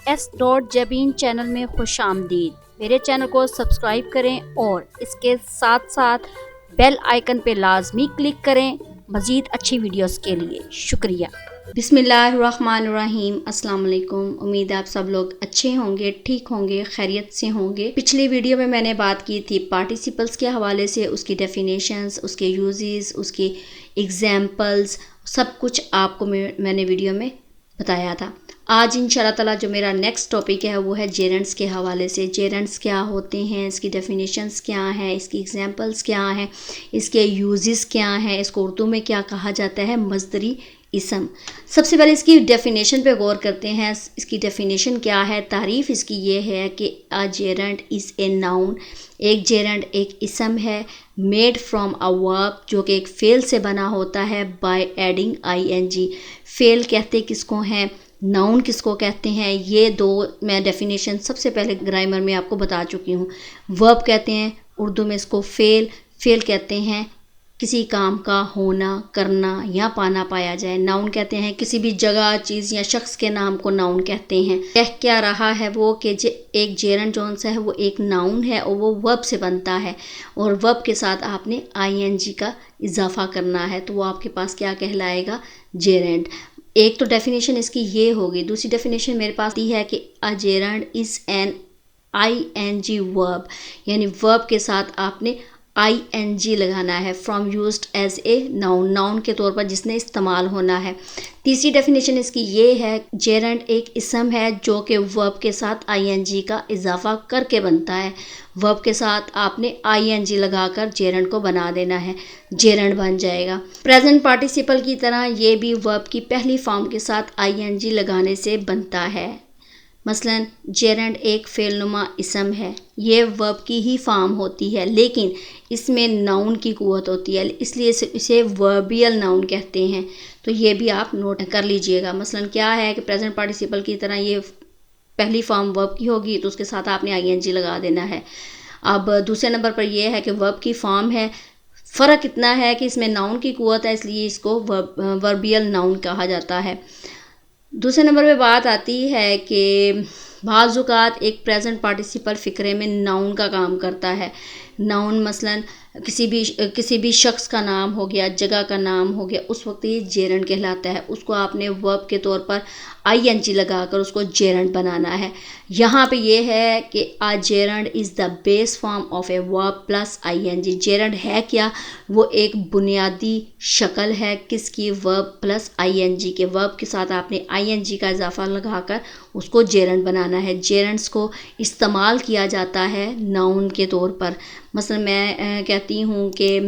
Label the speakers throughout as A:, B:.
A: S.Jabin channel में खुशामदीद। मेरे channel को सब्सक्राइब करें और इसके साथ साथ बेल आइकन पे लाजमी क्लिक करें मज़ीद अच्छी वीडियोस के लिए। शुक्रिया। बिस्मिल्लाहिर्रहमानिर्रहीम। अस्सलाम वालेकुम। उम्मीद है आप सब लोग अच्छे होंगे, ठीक होंगे, खैरियत से होंगे। पिछली वीडियो में मैंने बात की थी पार्टिसिपल्स के हवाले से, उसकी डेफिनेशंस, उसके यूजेस, उसकी एग्जाम्पल्स, सब कुछ आपको मैंने वीडियो में बताया था। आज इंशाल्लाह ताला जो मेरा नेक्स्ट टॉपिक है वो है जेरेंट्स के हवाले से। जेरेंट्स क्या होते हैं, इसकी डेफिनेशंस क्या हैं, इसकी एग्जांपल्स क्या हैं, इसके यूजेस क्या हैं, इसको उर्दू में क्या कहा जाता है, मज़दरी इसम। सबसे पहले इसकी डेफिनेशन पे गौर करते हैं। इसकी डेफिनेशन क्या है? तारीफ़ इसकी ये है कि a gerund is a noun. एक जेरेंट एक इसम है, मेड फ्रॉम अ वर्ब, जो कि एक फेल से बना होता है, बाय एडिंग ING। फेल कहते किसको हैं, नाउन किसको कहते हैं, ये दो मैं डेफिनेशन सबसे पहले ग्रामर में आपको बता चुकी हूँ। वर्ब कहते हैं उर्दू में इसको फेल। फेल कहते हैं किसी काम का होना, करना या पाना पाया जाए। नाउन कहते हैं किसी भी जगह, चीज़ या शख्स के नाम को नाउन कहते हैं। कह क्या रहा है वो कि एक जेरेंट जौन सा है वो एक नाउन है और वो वर्ब से बनता है, और वर्ब के साथ आपने ING का इजाफा करना है, तो वो आपके पास क्या कहलाएगा, जेरेंट। एक तो डेफिनेशन इसकी ये होगी। दूसरी डेफिनेशन मेरे पास दी है कि a gerund is an ING verb, यानी वर्ब के साथ आपने ING लगाना है, from used as a noun, noun के तौर पर जिसने इस्तेमाल होना है। तीसरी डेफिनेशन इसकी ये है, जेरेंट एक इसम है जो कि वर्ब के साथ ING का इजाफा करके बनता है। वर्ब के साथ आपने ING लगाकर जेरेंट को बना देना है, जेरेंट बन जाएगा। प्रेजेंट पार्टिसिपल की तरह ये भी वर्ब की पहली फॉर्म के साथ ING लगाने से बनता है। मसलन जेरेंट एक फेलनुमा इसम है, ये वर्ब की ही फॉर्म होती है, लेकिन इसमें नाउन की कुव्वत होती है, इसलिए इसे वर्बियल नाउन कहते हैं। तो ये भी आप नोट कर लीजिएगा। मसलन क्या है कि प्रेजेंट पार्टिसिपल की तरह ये पहली फॉर्म वर्ब की होगी, तो उसके साथ आपने ING लगा देना है। अब दूसरे नंबर पर यह है कि वर्ब की फॉर्म है, फ़र्क इतना है कि इसमें नाउन की कुव्वत है, इसलिए इसको वर्बियल नाउन कहा जाता है। दूसरे नंबर पे बात आती है कि बाज़ औक़ात एक प्रेजेंट पार्टिसिपल फ़िक्रे में नाउन का काम करता है। नाउन मसलन किसी भी शख्स का नाम हो गया, जगह का नाम हो गया, उस वक्त ये जेरेंट कहलाता है। उसको आपने वर्ब के तौर पर ING लगाकर उसको जेरेंट बनाना है। यहाँ पे ये है कि a gerund is the base form of a verb plus ING। Gerund है क्या? वो एक बुनियादी शक्ल है किसकी, वर्ब प्लस ING के। वर्ब के साथ आपने ING का इजाफा लगाकर उसको जेरेंट बनाना है। जेरेंट्स को इस्तेमाल किया जाता है नाउन के तौर पर। मसलन मैं कहती हूँ कि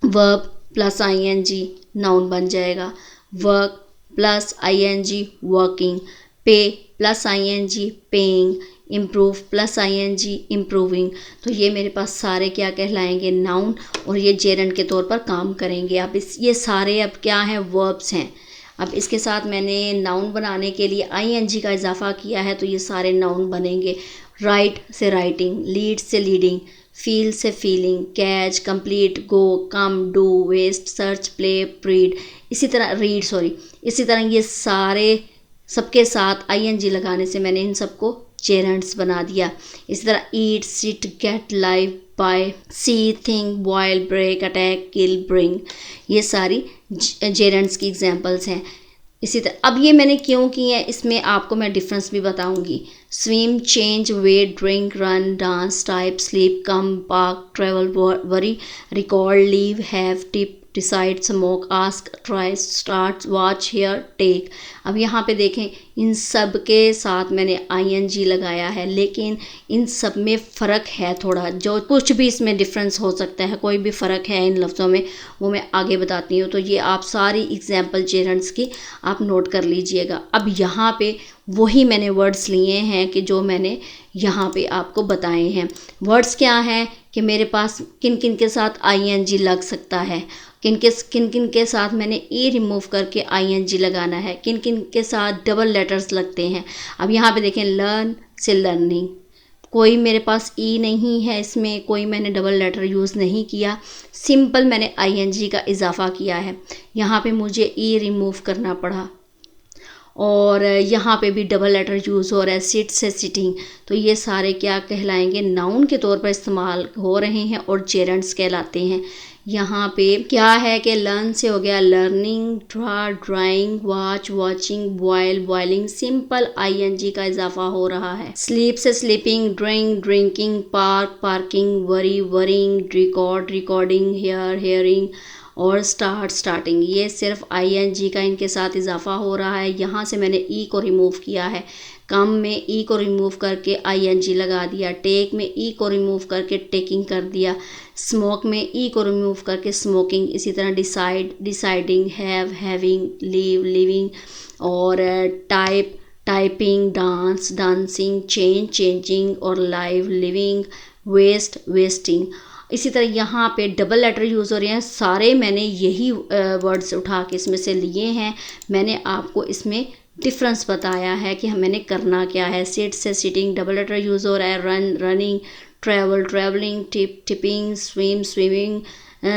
A: वर्ब प्लस ING नाउन बन जाएगा। वर्क प्लस ING वर्किंग, पे plus ING paying, improve plus ING improving. तो ये मेरे पास सारे क्या कहलाएंगे, नाउन, और ये जेरेंट के तौर पर काम करेंगे। अब ये सारे अब क्या हैं, वर्ब्स हैं। अब इसके साथ मैंने नाउन बनाने के लिए ING का इजाफा किया है, तो ये सारे नाउन बनेंगे। राइट से राइटिंग, लीड से लीडिंग, फील से feeling, catch, complete, go, come, do, waste, search, play, plead, इसी तरह ये सारे सबके साथ ING लगाने से मैंने इन सबको जेरेंट्स बना दिया। इसी तरह ईट, सिट, गेट, लाइव, बाय, सी, थिंक, बॉयल, ब्रेक, अटैक, किल, ब्रिंग, ये सारी जेरेंट्स की एग्जांपल्स हैं। इसी तरह अब ये मैंने क्यों की है, इसमें आपको मैं डिफरेंस भी बताऊंगी। Swim, change, wait, drink, run, dance, type, sleep, come, park, travel, worry, record, leave, have, tip, decide, smoke, ask, try, start, watch, hear, take. अब यहाँ पे देखें, इन सब के साथ मैंने ING लगाया है, लेकिन इन सब में फ़र्क है थोड़ा, जो कुछ भी इसमें डिफरेंस हो सकता है, कोई भी फ़र्क है इन लफ्ज़ों में, वो मैं आगे बताती हूँ। तो ये आप सारी एग्जांपल जेरेंट्स की आप नोट कर लीजिएगा। अब यहाँ पे वही मैंने वर्ड्स लिए हैं कि जो मैंने यहाँ पे आपको बताए हैं। वर्ड्स क्या हैं कि मेरे पास किन किन के साथ ING लग सकता है, किन किन के साथ मैंने रिमूव करके ING लगाना है, किन किन के साथ डबल लेटर्स लगते हैं। अब यहाँ पे देखें, लर्न से लर्निंग, कोई मेरे पास नहीं है इसमें, कोई मैंने डबल लेटर यूज़ नहीं किया, सिंपल मैंने ING का इजाफा किया है। यहाँ पे मुझे रिमूव करना पड़ा। और यहाँ पे भी डबल लेटर यूज़ हो रहा है, सिट से सिटिंग। तो ये सारे क्या कहलाएंगे, नाउन के तौर पर इस्तेमाल हो रहे हैं और जेरेंट्स कहलाते हैं। यहाँ पे क्या है कि लर्न से हो गया learning, draw drawing, watch watching, boil boiling, simple ING का इजाफा हो रहा है। स्लीप से sleeping, drink drinking, park parking, worry worrying, record recording, hear hearing और स्टार्ट स्टार्टिंग। ये सिर्फ आईएनजी का इनके साथ इजाफा हो रहा है। यहाँ से मैंने ई को रिमूव किया है, कम में ई को रिमूव करके आईएनजी लगा दिया, टेक में ई को रिमूव करके टेकिंग कर दिया, स्मोक में ई को रिमूव करके स्मोकिंग। इसी तरह decide deciding, have having, leave leaving और type typing, dance dancing, change changing और लाइव लिविंग, वेस्ट वेस्टिंग। इसी तरह यहाँ पे डबल लेटर यूज़ हो रहे हैं। सारे मैंने यही वर्ड्स उठा के इसमें से लिए हैं। मैंने आपको इसमें डिफरेंस बताया है कि मैंने करना क्या है। सिट से सिटिंग डबल लेटर यूज़ हो रहा है, run running, travel travelling, tip tipping, swim swimming,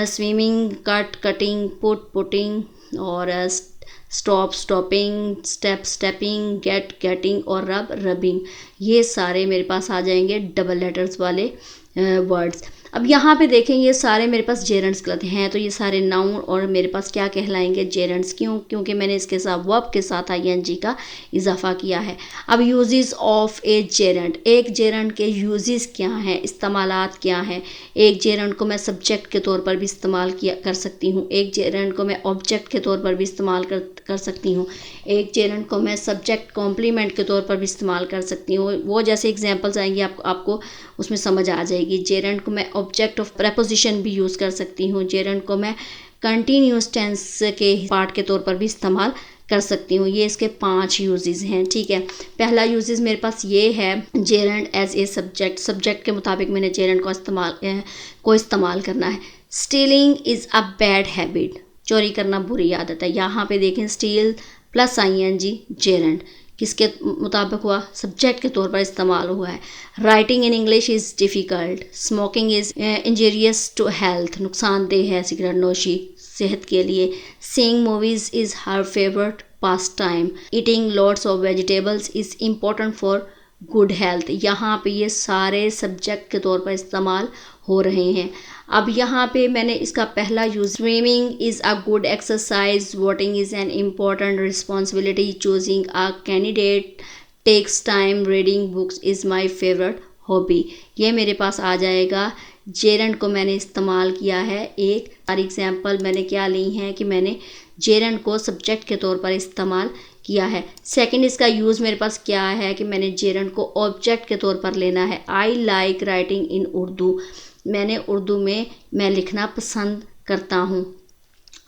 A: swimming, cut cutting, put putting और stop stopping, step stepping, get getting और रब रबिंग। ये सारे मेरे पास आ जाएंगे डबल लेटर्स वाले वर्ड्स। अब यहाँ पे देखें ये सारे मेरे पास जेरेंट्स गलत हैं, तो ये सारे नाउन और मेरे पास क्या कहलाएंगे, जेरेंट्स। क्यों? क्योंकि मैंने इसके साथ वर्ब के साथ आईएनजी का इजाफा किया है। अब यूजेस ऑफ ए जेरेंट, एक जेरेंट के यूजेस क्या हैं, इस्तेमालात क्या हैं। एक जेरेंट को मैं सब्जेक्ट के तौर पर भी इस्तेमाल कर सकती हूँ, एक जेरेंट को मैं ऑब्जेक्ट के तौर पर भी इस्तेमाल कर सकती हूँ, एक जेरेंट को मैं सब्जेक्ट कॉम्प्लीमेंट के तौर पर भी इस्तेमाल कर सकती हूँ। वो जैसे एग्जाम्पल्स आएंगी आपको उसमें समझ आ जाएगी। जेरेंट को मैं ऑब्जेक्ट ऑफ प्रेपोजिशन भी यूज़ कर सकती हूँ, जेरेंट को मैं कंटिन्यूस टेंस के पार्ट के तौर पर भी इस्तेमाल कर सकती हूँ। ये इसके 5 यूजेस हैं, ठीक है। पहला यूजेस मेरे पास ये है, gerund as a subject. Subject के मुताबिक मैंने जेरेंट को इस्तेमाल करना है। Stealing is a bad habit, चोरी करना बुरी आदत है। यहाँ पे देखें स्टील प्लस आईएनजी जेरेंट किसके मुताबिक हुआ, सब्जेक्ट के तौर पर इस्तेमाल हुआ है। Writing in English is difficult, smoking is injurious to health, नुकसानदेह है सिगरेट नोशी सेहत के लिए। Seeing movies is her favourite pastime, eating lots of vegetables is important for good health. यहाँ पे ये सारे सब्जेक्ट के तौर पर इस्तेमाल हो रहे हैं। अब यहाँ पे मैंने इसका पहला use, swimming is a good exercise, voting is an important responsibility, choosing a candidate takes time, reading books is my favourite hobby. ये मेरे पास आ जाएगा। जेरेंट को मैंने इस्तेमाल किया है। एक फॉर एग्जाम्पल मैंने क्या ली हैं कि मैंने जेरेंट को सब्जेक्ट के तौर पर इस्तेमाल किया है। सेकंड इसका यूज़ मेरे पास क्या है कि मैंने जेरेंट को ऑब्जेक्ट के तौर पर लेना है। I like writing in Urdu, मैंने उर्दू में मैं लिखना पसंद करता हूँ।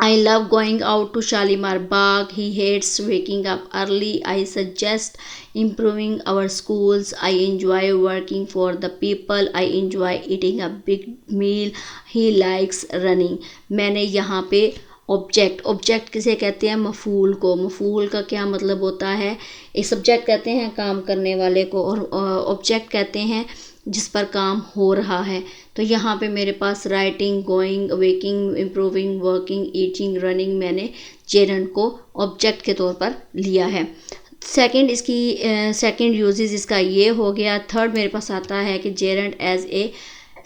A: I love going out to Shalimar Bagh, he hates waking up early, I suggest improving our schools, I enjoy working for the people, I enjoy eating a big meal, he likes running. मैंने यहाँ पे ऑब्जेक्ट किसे कहते हैं, मफूल को। मफूल का क्या मतलब होता है, एक सब्जेक्ट कहते हैं काम करने वाले को और ऑब्जेक्ट कहते हैं जिस पर काम हो रहा है। तो यहाँ पे मेरे पास writing, going, waking, improving, working, eating, running, मैंने जेरेंट को ऑब्जेक्ट के तौर पर लिया है। सेकंड यूजेस इसका ये हो गया। थर्ड मेरे पास आता है कि gerund as a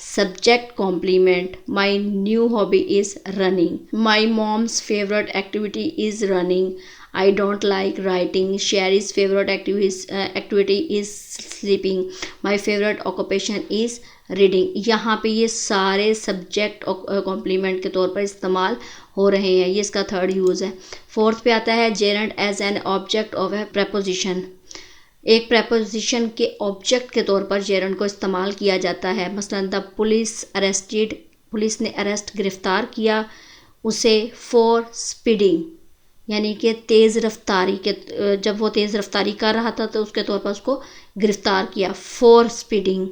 A: subject complement, my new hobby is running, my mom's favorite activity is running, I don't like writing, Sherry's favorite activity is sleeping, my favorite occupation is reading. यहाँ पे ये सारे subject complement के तौर पर इस्तेमाल हो रहे हैं। ये इसका थर्ड यूज़ है। फोर्थ पे आता है gerund as an object of a preposition, एक प्रेपोजिशन के ऑब्जेक्ट के तौर पर जेरेंट को इस्तेमाल किया जाता है। मसलन द पुलिस अरेस्टेड, पुलिस ने अरेस्ट गिरफ़्तार किया उसे फॉर स्पीडिंग, यानी कि तेज़ रफ्तारी के, जब वो तेज़ रफ्तारी कर रहा था तो उसके तौर पर उसको गिरफ़्तार किया, for speeding.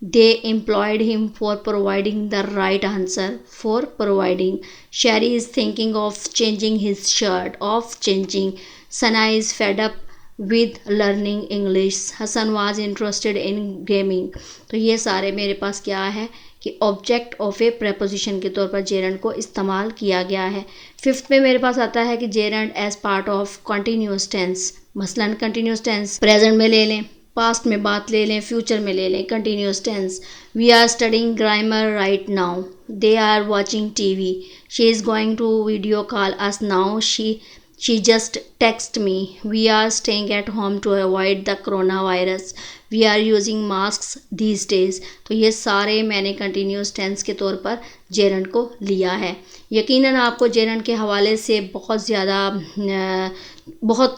A: They employed him for providing the right answer, for providing. Shery is thinking of changing his shirt, of changing. Sana is fed up with learning English, Hasan was interested in gaming। तो ये सारे मेरे पास क्या है कि ऑब्जेक्ट ऑफ ए प्रेपोजिशन के तौर पर जेरेंट को इस्तेमाल किया गया है। फिफ्थ में मेरे पास आता है कि gerund as part of continuous tense, मसलन कंटिन्यूस टेंस प्रेजेंट में ले लें, पास्ट में बात ले लें, फ्यूचर में ले लें। Continuous tense, we are studying grammar right now, they are watching TV, she is going to video call us now, she just text me, we are staying at home to avoid the coronavirus, we are using masks these days। तो ये सारे मैंने continuous tense के तौर पर gerund को लिया है। यकीनन आपको जेरंड के हवाले से बहुत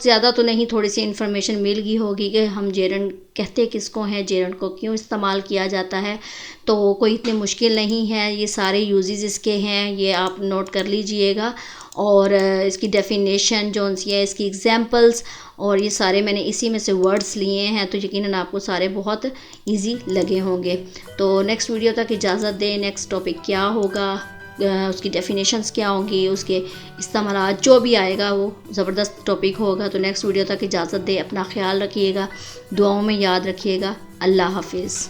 A: ज़्यादा तो नहीं, थोड़ी सी इन्फॉर्मेशन मिल गई होगी कि हम जेरंड कहते किसको हैं, जेरंड को क्यों इस्तेमाल किया जाता है। तो कोई इतनी मुश्किल नहीं है, ये सारे यूजेस इसके हैं, ये आप नोट कर लीजिएगा। और इसकी डेफिनेशन जो सी है, इसकी एग्जांपल्स, और ये सारे मैंने इसी में से वर्ड्स लिए हैं, तो यकीनन आपको सारे बहुत इजी लगे होंगे। तो नेक्स्ट वीडियो तक इजाज़त दें। नेक्स्ट टॉपिक क्या होगा, उसकी डेफिनेशंस क्या होंगी, उसके इस्तेमाल जो भी आएगा वो ज़बरदस्त टॉपिक होगा। तो नेक्स्ट वीडियो तक इजाज़त दें। अपना ख्याल रखिएगा, दुआओं में याद रखिएगा। अल्लाह हाफिज़।